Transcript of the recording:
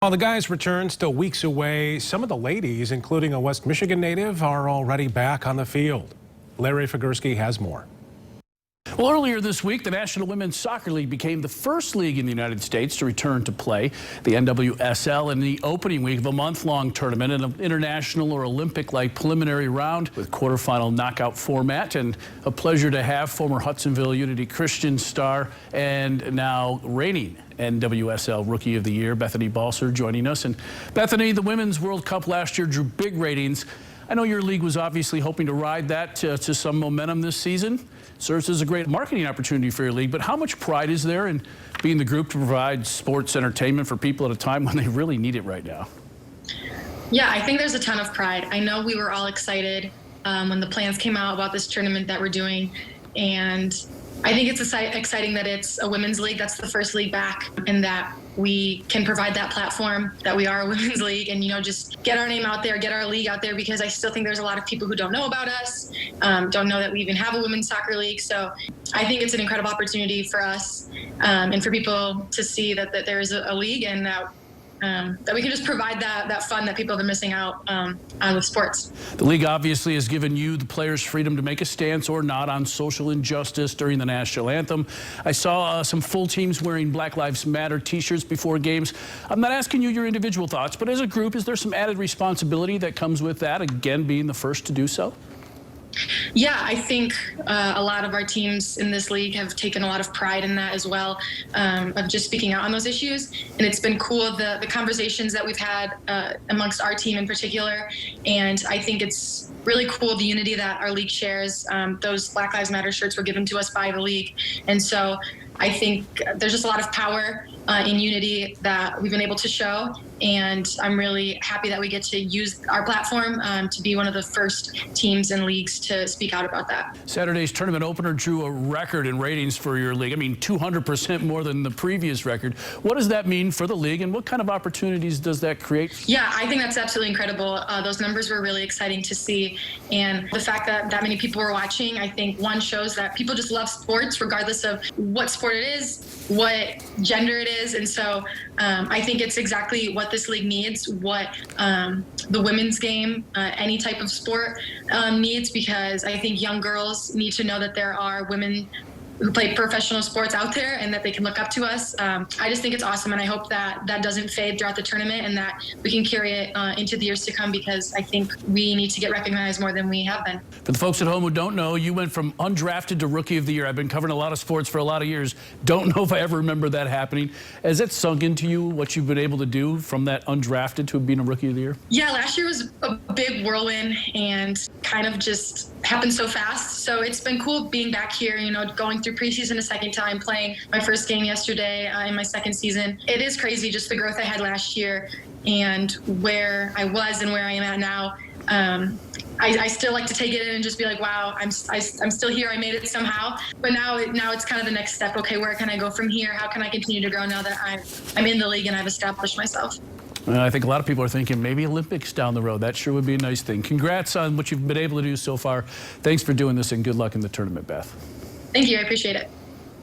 While the guys return still weeks away, some of the ladies, including a West Michigan native, are already back on the field. Larry Figursky has more. Well, earlier this week, the National Women's Soccer League became the first league in the United States to return to play. The NWSL in the opening week of a month-long tournament, an international or Olympic-like preliminary round with quarterfinal knockout format. And a pleasure to have former Hudsonville Unity Christian star and now reigning NWSL Rookie of the Year, Bethany Balser, joining us. And Bethany, the Women's World Cup last year drew big ratings. I know your league was obviously hoping to ride that to some momentum this season. Serves as a great marketing opportunity for your league, but how much pride is there in being the group to provide sports entertainment for people at a time when they really need it right now? Yeah, I think there's a ton of pride. I know we were all excited when the plans came out about this tournament that we're doing, and I think it's exciting that it's a women's league. That's the first league back, and that we can provide that platform, that we are a women's league, and just get our name out there, get our league out there, because I still think there's a lot of people who don't know about us, don't know that we even have a women's soccer league. So I think it's an incredible opportunity for us and for people to see that there is a league, and that we can just provide that fun that people have been missing out on with sports. The league obviously has given you, the players, freedom to make a stance or not on social injustice during the national anthem. I saw some full teams wearing Black Lives Matter t-shirts before games. I'm not asking you your individual thoughts, but as a group, is there some added responsibility that comes with that, again, being the first to do so? Yeah, I think a lot of our teams in this league have taken a lot of pride in that as well, of just speaking out on those issues. And it's been cool, the conversations that we've had amongst our team in particular. And I think it's really cool, the unity that our league shares. Those Black Lives Matter shirts were given to us by the league. And so I think there's just a lot of power in unity that we've been able to show. And I'm really happy that we get to use our platform to be one of the first teams and leagues to speak out about that. Saturday's tournament opener drew a record in ratings for your league. I mean, 200% more than the previous record. What does that mean for the league, and what kind of opportunities does that create? Yeah, I think that's absolutely incredible. Those numbers were really exciting to see. And the fact that many people were watching, I think, one, shows that people just love sports regardless of what sport it is, what gender it is. And so I think it's exactly what this league needs, what the women's game, any type of sport needs, because I think young girls need to know that there are women who play professional sports out there and that they can look up to us. I just think it's awesome, and I hope that doesn't fade throughout the tournament and that we can carry it into the years to come, because I think we need to get recognized more than we have been. For the folks at home who don't know, you went from undrafted to Rookie of the Year. I've been covering a lot of sports for a lot of years. Don't know if I ever remember that happening. Has it sunk into you what you've been able to do from that undrafted to being a Rookie of the Year? Yeah, last year was a big whirlwind and kind of just happened so fast. So it's been cool being back here, going through preseason a second time, playing my first game yesterday in my second season. It is crazy just the growth I had last year and where I was and where I am at now. I still like to take it in and just be like, wow, I'm still here. I made it somehow. But now it's kind of the next step. Okay, where can I go from here? How can I continue to grow now that I'm in the league and I've established myself? I think a lot of people are thinking maybe Olympics down the road. That sure would be a nice thing. Congrats on what you've been able to do so far. Thanks for doing this, and good luck in the tournament, Beth. Thank you. I appreciate it.